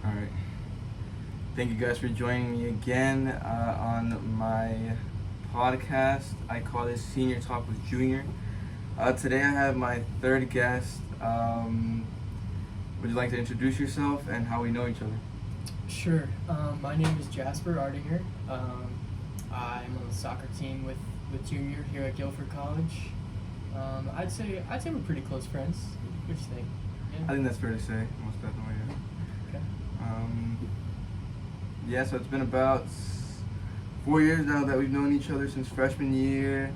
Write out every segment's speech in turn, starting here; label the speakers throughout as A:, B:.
A: All right. Thank you guys for joining me again on my podcast. I call this Senior Talk with Junior. Today I have my third guest. Would you like to introduce yourself and how we know each other?
B: Sure. My name is Jasper Ardinger. I'm on the soccer team with Junior here at Guilford College. I'd say we're pretty close friends. What do you think? Yeah.
A: I think that's fair to say, most definitely.
B: Okay.
A: Yeah, so it's been about 4 years now that we've known each other since freshman year.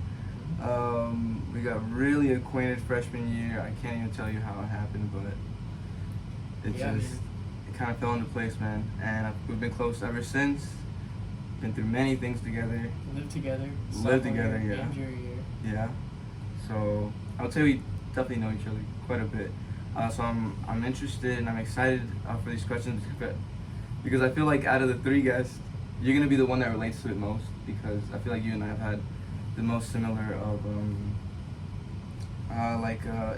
A: We got really acquainted freshman year. I can't even tell you how it happened, but it kind of fell into place, man. And we've been close ever since. Been through many things together.
B: Lived together.
A: Yeah.
B: And junior year.
A: Yeah. So I would say we definitely know each other quite a bit. So I'm interested and I'm excited for these questions because I feel like out of the three guests, you're gonna be the one that relates to it most, because I feel like you and I have had the most similar of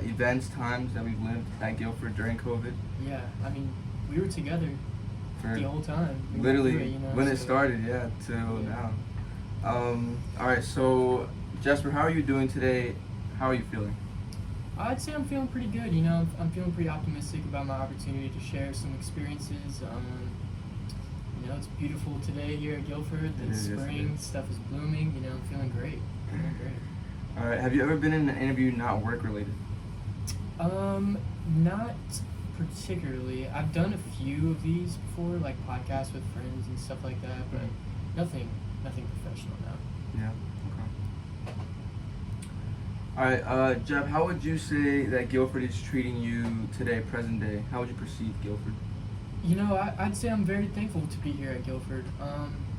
A: events, times that we've lived at Guilford during COVID.
B: Yeah, I mean, we were together
A: For
B: the whole time. We
A: literally
B: went through it,
A: when it started, till now. All right, so Jasper, how are you doing today? How are you feeling?
B: I'd say I'm feeling pretty good. I'm feeling pretty optimistic about my opportunity to share some experiences. It's beautiful today here at Guilford. It's spring, stuff is blooming. I'm feeling great.
A: All right, have you ever been in an interview not work related?
B: Not particularly. I've done a few of these before, like podcasts with friends and stuff like that, but nothing professional now.
A: Yeah. Okay. All right, Jeff, how would you say that Guilford is treating you today, present day? How would you perceive Guilford?
B: I'd say I'm very thankful to be here at Guilford.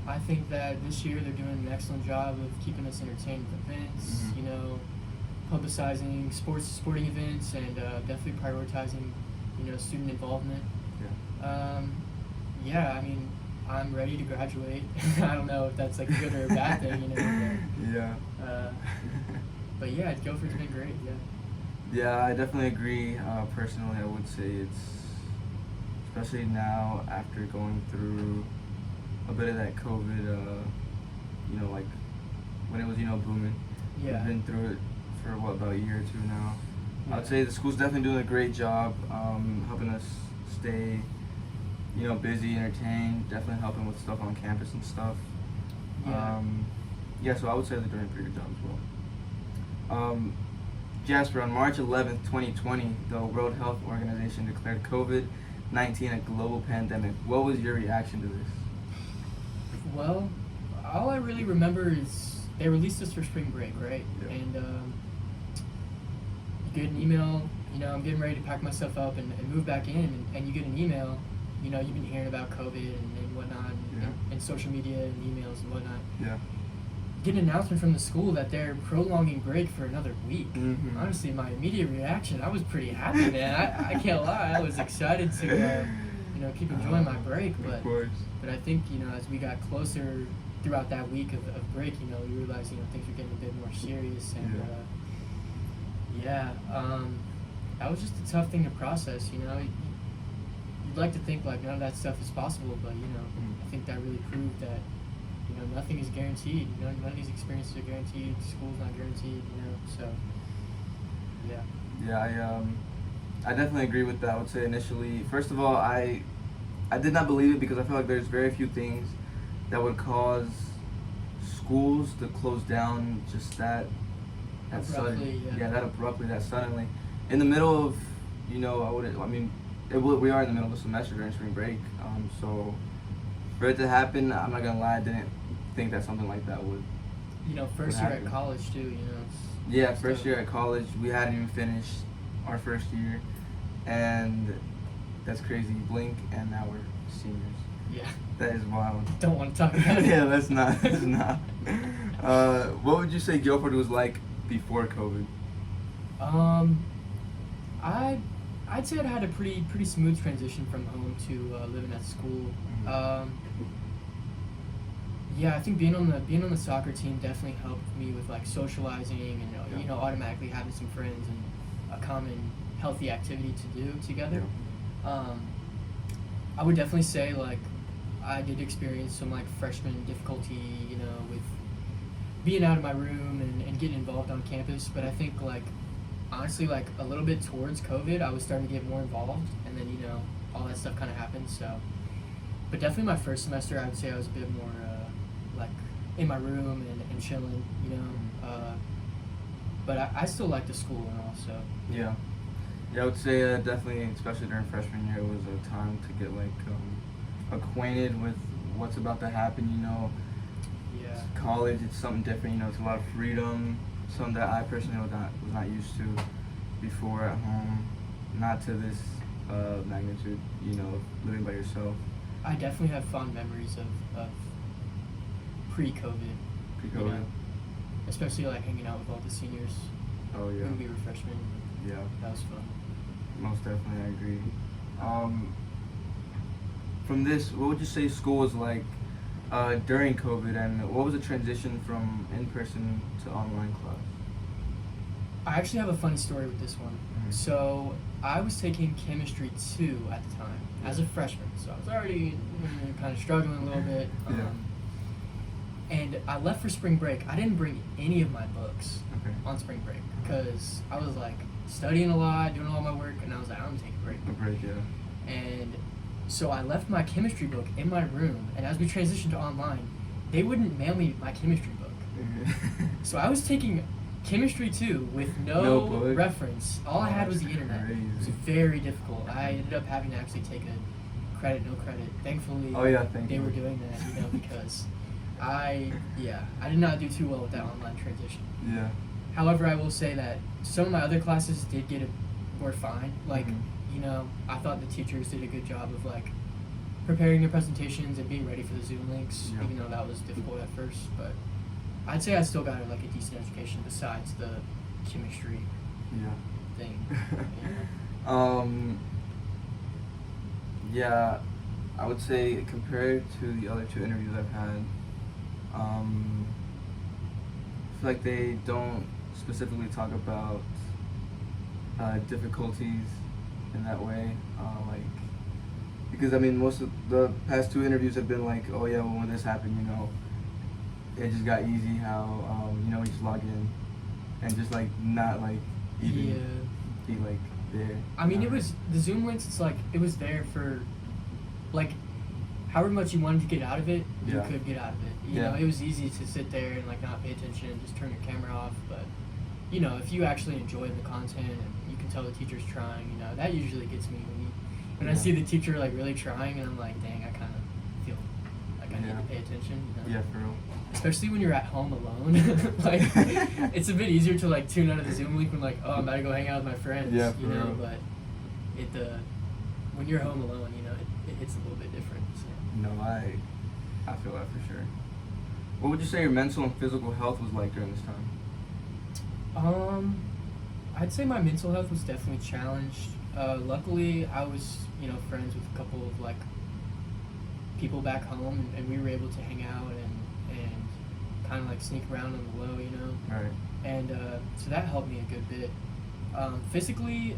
B: I think that this year they're doing an excellent job of keeping us entertained with events, publicizing sporting events, and definitely prioritizing, student involvement.
A: Yeah.
B: I mean, I'm ready to graduate. I don't know if that's like a good or a bad thing,
A: Yeah.
B: But yeah, Guilford's been great.
A: Yeah, I definitely agree. Personally, I would say it's, especially now after going through a bit of that COVID, like when it was, booming.
B: Yeah.
A: We've been through it for about a year or two now.
B: Yeah.
A: I'd say the school's definitely doing a great job helping us stay, busy, entertained, definitely helping with stuff on campus and stuff.
B: Yeah.
A: So I would say they're doing a pretty good job as well. Jasper, on March 11th, 2020, the World Health Organization declared COVID-19 a global pandemic. What was your reaction to this?
B: Well, all I really remember is they released us for spring break, right?
A: Yeah.
B: And you get an email, I'm getting ready to pack myself up and move back in, and you get an email, you've been hearing about COVID and whatnot, and social media and emails and whatnot.
A: Yeah.
B: Get an announcement from the school that they're prolonging break for another week.
A: Mm-hmm.
B: Honestly, my immediate reaction, I was pretty happy, man. I can't lie, I was excited to keep enjoying my break,
A: Of course.
B: but I think, as we got closer throughout that week of break, we realized, things were getting a bit more serious, and that was just a tough thing to process, You'd like to think like none of that stuff is possible, but, I think that really proved that, nothing is guaranteed, none of these experiences are guaranteed, school's not guaranteed, so, yeah.
A: Yeah, I definitely agree with that. I would say initially, first of all, I did not believe it because I feel like there's very few things that would cause schools to close down just that
B: Abruptly,
A: that abruptly, that suddenly, in the middle of, we are in the middle of the semester during spring break, so for it to happen, I'm not gonna lie, I didn't think that something like that would.
B: First year at college too,
A: Yeah, first year at college, we hadn't even finished our first year, and that's crazy. You blink, and now we're seniors.
B: Yeah. That
A: is wild.
B: Don't want to talk about it.
A: Yeah, let's not. What would you say Guilford was like before COVID?
B: I'd say I had a pretty smooth transition from home to living at school. Yeah, I think being on the soccer team definitely helped me with like socializing and automatically having some friends and a common healthy activity to do together. I would definitely say like I did experience some like freshman difficulty, with being out of my room and getting involved on campus. But I think like honestly like a little bit towards COVID, I was starting to get more involved, and then all that stuff kind of happened. So, but definitely my first semester, I would say I was a bit more like in my room and chilling, but I still liked the school and all. So
A: Yeah. Yeah, I would say definitely, especially during freshman year, was a time to get like acquainted with what's about to happen.
B: yeah,
A: College, it's something different. It's a lot of freedom, something that I personally was not used to before at home. Not to this magnitude. Living by yourself.
B: I definitely have fond memories of pre-COVID.
A: Pre-COVID.
B: Especially like hanging out with all the seniors
A: Oh yeah.
B: when we were freshmen.
A: Yeah.
B: That was fun.
A: Most definitely, I agree. From this, what would you say school was like during COVID, and what was the transition from in-person to online class?
B: I actually have a funny story with this one.
A: Mhm.
B: So I was taking chemistry 2 at the time as a freshman, so I was already kind of struggling a little bit.
A: Yeah.
B: And I left for spring break. I didn't bring any of my books
A: Okay.
B: on spring break because I was like studying a lot, doing all my work, and I was like, I'm gonna take a break.
A: A break, yeah.
B: And so I left my chemistry book in my room, and as we transitioned to online, they wouldn't mail me my chemistry book. So I was taking chemistry 2 with no
A: book?
B: reference. All I had was the
A: That's
B: internet.
A: crazy.
B: It was very difficult. I ended up having to actually take a credit, no credit. Thankfully,
A: Oh, yeah,
B: they were doing that, because I did not do too well with that online transition.
A: Yeah.
B: However, I will say that some of my other classes were fine. Like,
A: Mhm.
B: I thought the teachers did a good job of like preparing their presentations and being ready for the Zoom links,
A: Yeah.
B: even though that was difficult at first. But I'd say I still got like a decent education besides the chemistry
A: Yeah.
B: thing.
A: Yeah, I would say compared to the other 2 interviews I've had, I feel like they don't specifically talk about difficulties in that way. Because most of the past 2 interviews have been like, oh yeah, well, when this happened, it just got easy. How we just log in and just like not like even be like there.
B: I mean, it was the Zoom links. It's like it was there for like however much you wanted to get out of it, you
A: Yeah.
B: could get out of it.
A: Yeah.
B: It was easy to sit there and like not pay attention and just turn your camera off. But if you actually enjoy the content and you can tell the teacher's trying, that usually gets me when I
A: Yeah.
B: see the teacher like really trying, and I'm like, dang, I kind of feel like I need
A: Yeah.
B: to pay attention.
A: Yeah, for real.
B: Especially when you're at home alone. Like, it's a bit easier to like tune out of the Zoom link when like, oh, I'm about to go hang out with my friends.
A: Yeah, for real.
B: But when you're home alone, it hits a little bit different. So.
A: No, I feel that for sure. What would you say your mental and physical health was like during this time?
B: I'd say my mental health was definitely challenged. Luckily, I was friends with a couple of like people back home, and we were able to hang out and kind of like sneak around on the low,
A: Right.
B: and so that helped me a good bit. Physically,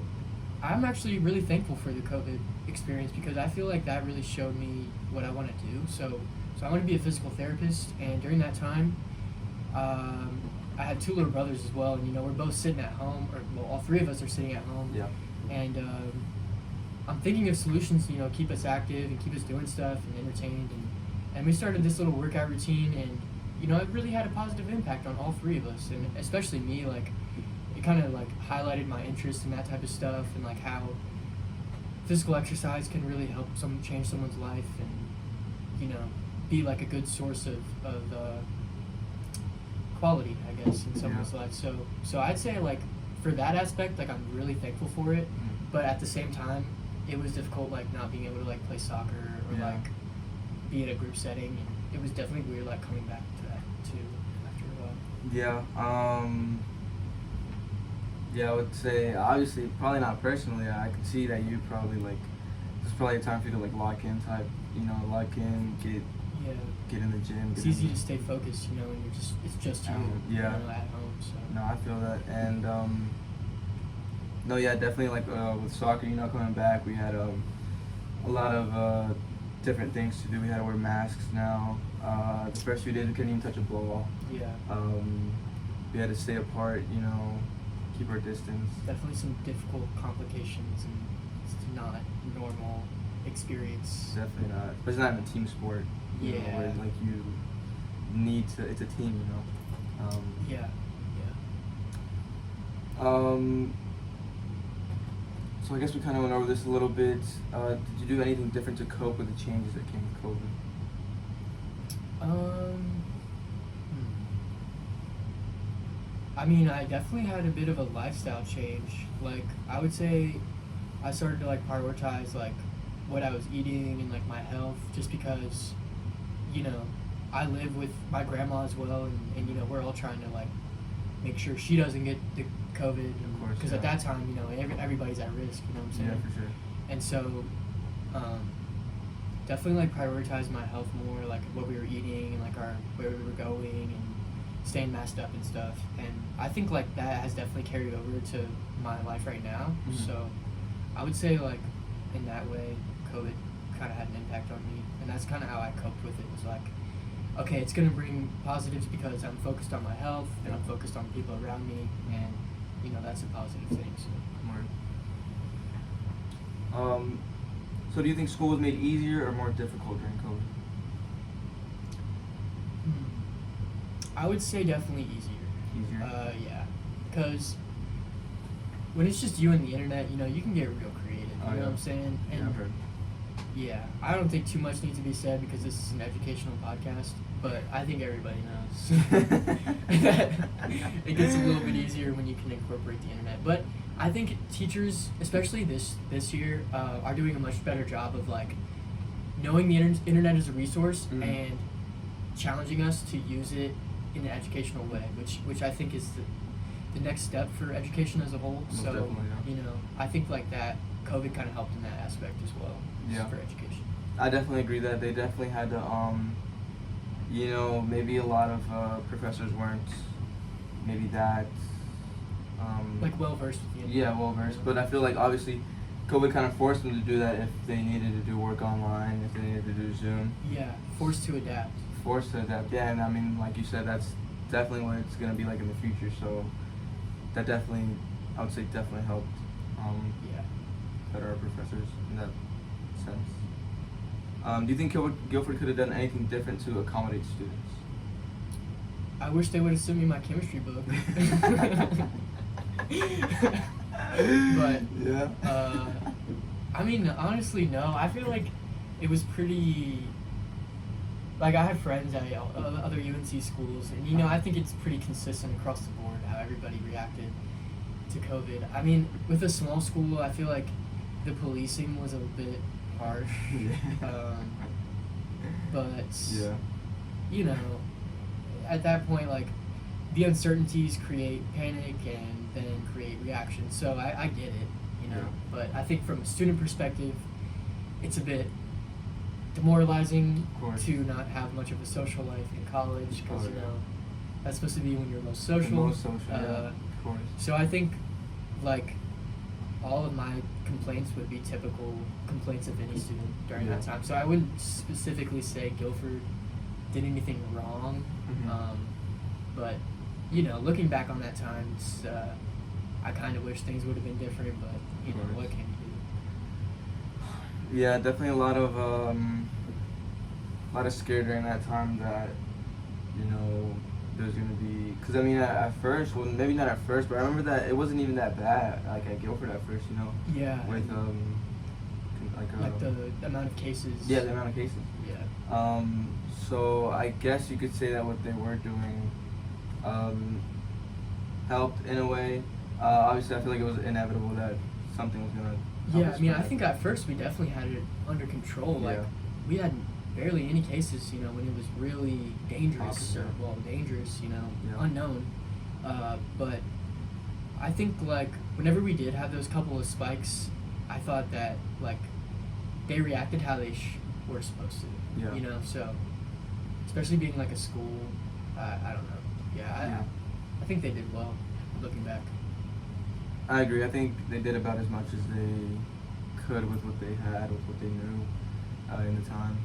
B: I'm actually really thankful for the COVID experience because I feel like that really showed me what I want to do. So I want to be a physical therapist, and during that time, I had 2 little brothers as well, and we're both sitting at home, or well, all 3 of us are sitting at home.
A: Yeah.
B: And I'm thinking of solutions to keep us active and keep us doing stuff and entertained, and we started this little workout routine, and it really had a positive impact on all 3 of us, and especially me. Like, it kind of like highlighted my interest in that type of stuff, and like how physical exercise can really help change someone's life, and be like a good source of quality, I guess, in someone's life. So I'd say like for that aspect, like I'm really thankful for it, but at the same time, it was difficult like not being able to like play soccer or
A: Yeah.
B: like be in a group setting, and it was definitely weird like coming back to that too after a while.
A: Yeah. Yeah, I would say obviously probably not personally. I could see that you probably like this is probably a time for you to like lock in, get in the gym.
B: It's easy to stay focused, when it's just you,
A: Yeah.
B: at home. So.
A: No, I feel that, and no, yeah, definitely like with soccer, coming back, we had a lot of different things to do. We had to wear masks now. The first few days we couldn't even touch a ball.
B: Yeah.
A: We had to stay apart, keep our distance.
B: Definitely some difficult complications, and it's not normal experience.
A: Definitely not. But it's not in a team sport. You know,
B: Yeah.
A: where like you need to. It's a team,
B: Yeah.
A: So I guess we kind of went over this a little bit. Did you do anything different to cope with the changes that came with COVID?
B: I mean, I definitely had a bit of a lifestyle change. Like, I would say I started to, like, prioritize, like, what I was eating and, like, my health, just because, I live with my grandma as well, and we're all trying to, like, make sure she doesn't get the COVID.
A: Of course,
B: because at that time, everybody's at risk, you know what I'm saying?
A: Yeah, for sure.
B: And so, definitely, like, prioritize my health more, like, what we were eating and, like, where we were going and staying masked up and stuff. And I think, like, that has definitely carried over to my life right now.
A: Mm-hmm.
B: So I would say, like, in that way, COVID kind of had an impact on me. And that's kind of how I coped with it, was like, okay, it's going to bring positives because I'm focused on my health and I'm focused on people around me, and that's a positive thing.
A: So do you think school was made easier or more difficult during COVID?
B: I would say definitely easier.
A: Easier?
B: Yeah, because when it's just you and the internet, you can get real creative. You know what I'm saying? And
A: Yeah, I've heard.
B: yeah, I don't think too much needs to be said because this is an educational podcast, but I think everybody knows it gets a little bit easier when you can incorporate the internet. But I think teachers, especially this year, are doing a much better job of, like, knowing the internet as a resource and challenging us to use it in an educational way, which I think is the next step for education as a whole.
A: Most
B: So,
A: definitely, yeah.
B: I think, like, that COVID kind of helped in that aspect as well.
A: Yeah.
B: For education.
A: I definitely agree that they definitely had to, maybe a lot of professors weren't maybe that,
B: Like, well versed with the internet.
A: yeah, well versed. But I feel like obviously COVID kind of forced them to do that if they needed to do work online, if they needed to do Zoom.
B: Yeah, forced to adapt.
A: Forced to adapt, yeah, and I mean, like you said, that's definitely what it's gonna be like in the future. So that definitely, I would say, definitely helped
B: Yeah.
A: better our professors in that sense. Do you think Guilford could have done anything different to accommodate students?
B: I wish they would have sent me my chemistry book. But
A: yeah.
B: I mean, honestly, no. I feel like it was pretty. Like, I have friends at other UNC schools, and I think it's pretty consistent across the board how everybody reacted to COVID. I mean, with a small school, I feel like the policing was a bit harsh. But
A: Yeah.
B: At that point, like, the uncertainties create panic and then create reaction. So I get it,
A: Yeah.
B: But I think from a student perspective, it's a bit demoralizing
A: Of course.
B: to not have much of a social life in college because
A: Oh, yeah.
B: that's supposed to be when you're most social.
A: The most social, yeah, of course.
B: So I think, like, all of my complaints would be typical complaints of any student during that
A: Yeah.
B: time. So I wouldn't specifically say Guilford did anything wrong.
A: Mhm.
B: But looking back on that time, it's, I kind of wish things would have been different. But
A: Of course.
B: what can you do?
A: Yeah, definitely a lot of scare during that time that there's gonna be, because I mean at first, well, maybe not at first, but I remember that it wasn't even that bad, like at Guilford at first,
B: Yeah.
A: with
B: Like the amount of cases.
A: yeah, the amount of cases.
B: Yeah.
A: So I guess you could say that what they were doing helped in a way. Obviously, I feel like it was inevitable that something was gonna.
B: Yeah, I mean, I think at first we definitely had it under control. Like,
A: Yeah.
B: we had barely any cases, when it was really dangerous,
A: Possible.
B: dangerous,
A: Yeah.
B: unknown. But I think, like, whenever we did have those couple of spikes, I thought that, like, they reacted how they were supposed to.
A: Yeah.
B: So, especially being, like, a school, I don't know.
A: Yeah.
B: I think they did well, looking back.
A: I agree. I think they did about as much as they could with what they had, with what they knew in the time.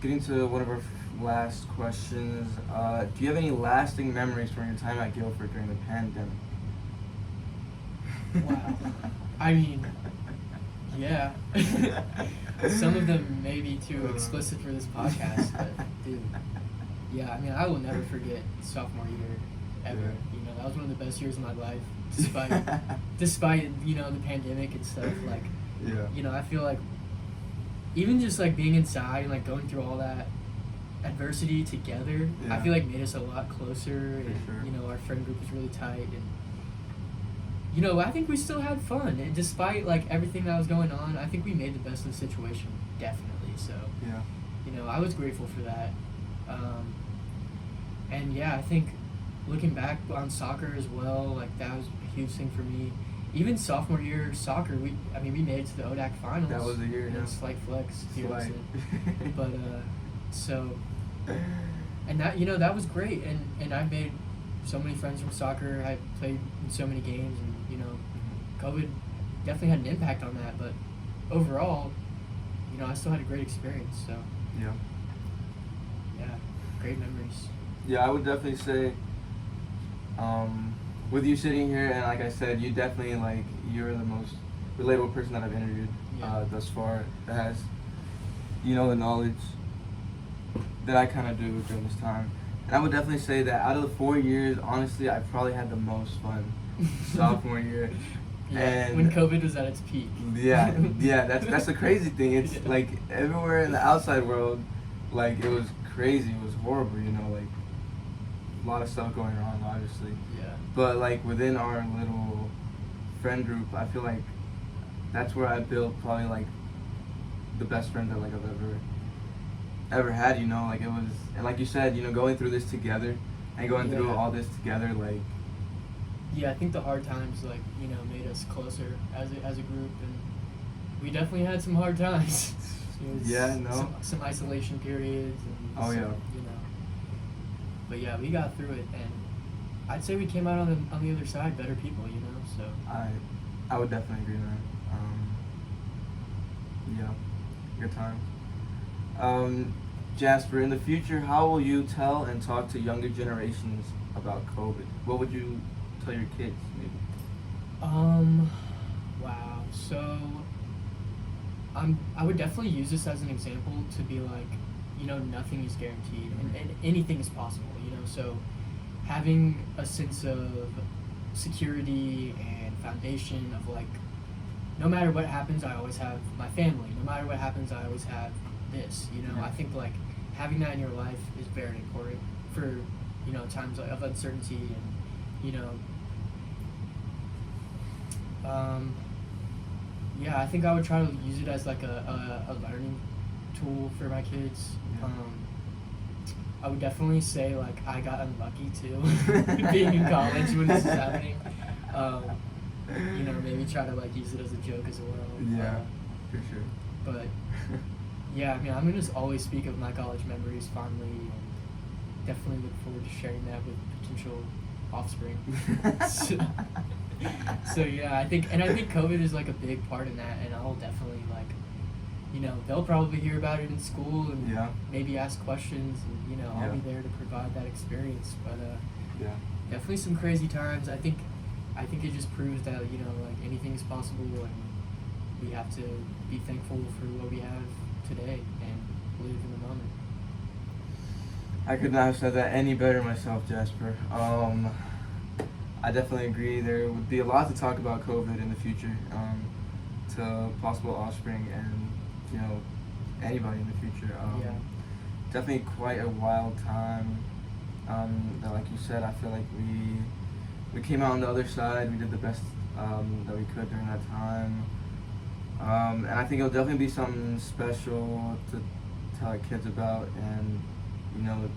A: Getting to one of our last questions, do you have any lasting memories from your time at Guilford during the pandemic?
B: Wow. I mean, yeah. Some of them may be too explicit for this podcast, but dude, yeah. I mean, I will never forget sophomore year ever.
A: Yeah.
B: You know, that was one of the best years of my life, despite you know the pandemic and stuff. Like,
A: Yeah.
B: you know, I feel like even just like being inside and like going through all that adversity together, I
A: Yeah.
B: feel like made us a lot closer. And
A: sure.
B: you know, our friend group was really tight, and you know, I think we still had fun. And despite like everything that was going on, I think we made the best of the situation, definitely. So,
A: Yeah.
B: you know, I was grateful for that. And yeah, I think looking back on soccer as well, like that was a huge thing for me. Even sophomore year soccer, we made it to the ODAC finals.
A: That was the year,
B: And
A: yeah.
B: Slight flex, if you
A: Slight.
B: listen. But so, and that, you know, that was great. And I made so many friends from soccer. I played in so many games, and you know, COVID definitely had an impact on that. But overall, you know, I still had a great experience. So
A: Yeah.
B: yeah, great memories.
A: Yeah, I would definitely say, with you sitting here, and like I said, you definitely, like, you're the most relatable person that I've interviewed thus far that has, you know, the knowledge that I kind of do during this time. And I would definitely say that out of the 4 years, honestly, I probably had the most fun sophomore year.
B: Yeah,
A: And
B: when COVID was at its peak.
A: Yeah, that's the crazy thing. It's
B: Yeah.
A: like everywhere in the outside world, like it was crazy, it was horrible, you know, like a lot of stuff going wrong, obviously.
B: Yeah.
A: But like within our little friend group, I feel like that's where I built probably like the best friend that like I've ever had, you know, like it was, and like you said, you know, going through this together and going through
B: Yeah.
A: all this together, like,
B: Yeah, I think the hard times, like, you know, made us closer as a group, and we definitely had some hard times. It was
A: Yeah, no.
B: Some isolation periods, and
A: Oh,
B: some,
A: yeah.
B: you know. But yeah, we got through it, and I'd say we came out on the other side better people, you know. So
A: I would definitely agree with that. Yeah, good time. Jasper, in the future, how will you tell and talk to younger generations about COVID? What would you tell your kids, maybe?
B: Wow. So I would definitely use this as an example to be like, you know, nothing is guaranteed, and anything is possible, you know. So having a sense of security and foundation of like, no matter what happens, I always have my family. No matter what happens, I always have this, you know.
A: Yeah.
B: I think like having that in your life is very important for, you know, times of uncertainty, and you know, yeah, I think I would try to use it as like a learning tool for my kids.
A: Yeah.
B: I would definitely say like I got unlucky too, being in college when this is happening. You know, maybe try to like use it as a joke as well.
A: Yeah, for sure.
B: But yeah, I mean, I'm gonna just always speak of my college memories fondly, and definitely look forward to sharing that with potential offspring. So yeah, I think COVID is like a big part in that, and I'll definitely like, you know, they'll probably hear about it in school and
A: Yeah.
B: maybe ask questions, and you know, I'll
A: Yeah.
B: be there to provide that experience. But
A: Yeah.
B: definitely some crazy times. I think it just proves that, you know, like anything is possible, and we have to be thankful for what we have today and live in the moment.
A: I could not have said that any better myself, Jasper. I definitely agree. There would be a lot to talk about COVID in the future, to possible offspring and, you know, anybody in the future.
B: Yeah.
A: Definitely quite a wild time. That, like you said, I feel like we came out on the other side. We did the best that we could during that time. And I think it'll definitely be something special to tell our kids about, and, you know,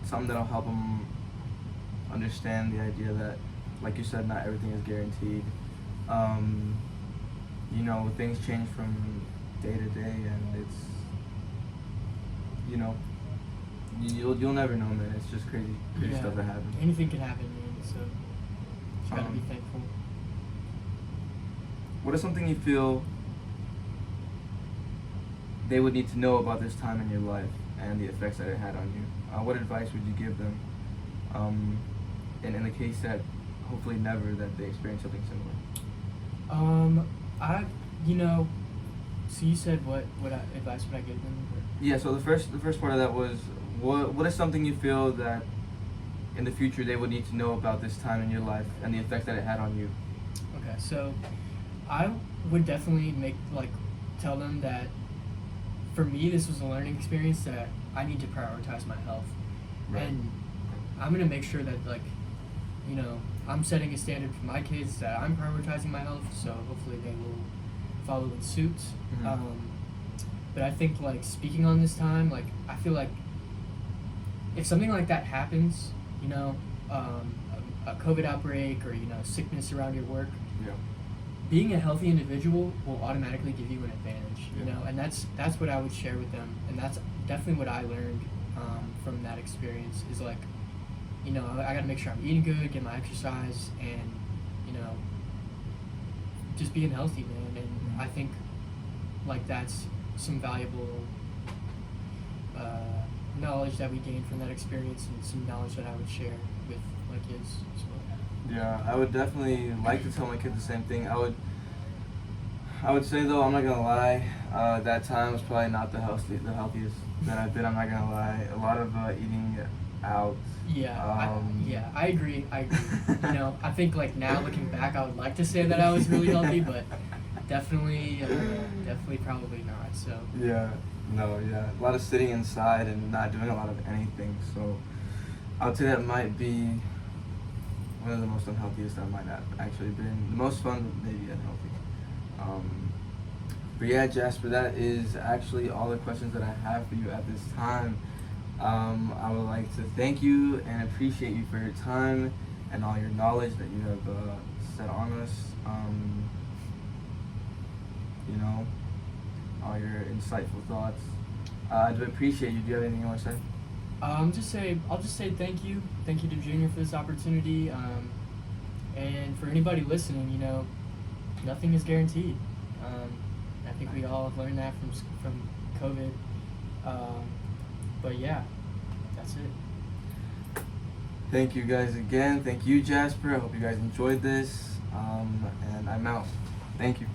A: something that'll help them understand the idea that, like you said, not everything is guaranteed. You know, things change from day to day, and it's, you know, you'll never know, man. It's just crazy
B: Yeah.
A: stuff that happens.
B: Anything can happen, man. So you gotta be
A: Um,
B: thankful.
A: what is something you feel they would need to know about this time in your life and the effects that it had on you? What advice would you give them in the case that hopefully never that they experience something similar?
B: So you said what advice would I give them?
A: Yeah, so the first part of that was, what is something you feel that in the future they would need to know about this time in your life and the effect that it had on you?
B: Okay, so I would definitely tell them that for me this was a learning experience, that I need to prioritize my health.
A: Right.
B: And I'm gonna make sure that I'm setting a standard for my kids, that I'm prioritizing my health, so hopefully they will follow in suit.
A: Mm-hmm.
B: But I think speaking on this time, I feel like if something like that happens, a COVID outbreak or sickness around your work,
A: Yeah.
B: being a healthy individual will automatically give you an advantage. And that's what I would share with them, and that's definitely what I learned from that experience. Is I got to make sure I'm eating good, get my exercise, and just being healthy, man. And I think that's some valuable knowledge that we gained from that experience, and some knowledge that I would share with my kids as well.
A: Yeah, I would definitely like to tell my kids the same thing. I would say, though, I'm not gonna lie, that time was probably not the healthiest that I've been. I'm not gonna lie. A lot of eating out.
B: Yeah, I agree. I think now looking back, I would like to say that I was really healthy, but definitely probably not. So
A: Yeah, a lot of sitting inside and not doing a lot of anything. So I would say that might be one of the most unhealthiest I might have actually been. The most fun, maybe unhealthy. But yeah, Jasper, that is actually all the questions that I have for you at this time. I would like to thank you and appreciate you for your time and all your knowledge that you have set on us. All your insightful thoughts. I do appreciate you. Do you have anything you want to say?
B: I'll just say thank you to Junior for this opportunity, and for anybody listening, nothing is guaranteed. I think we all have learned that from COVID, but yeah, that's it.
A: Thank you guys again. Thank you, Jasper. I hope you guys enjoyed this, and I'm out. Thank you.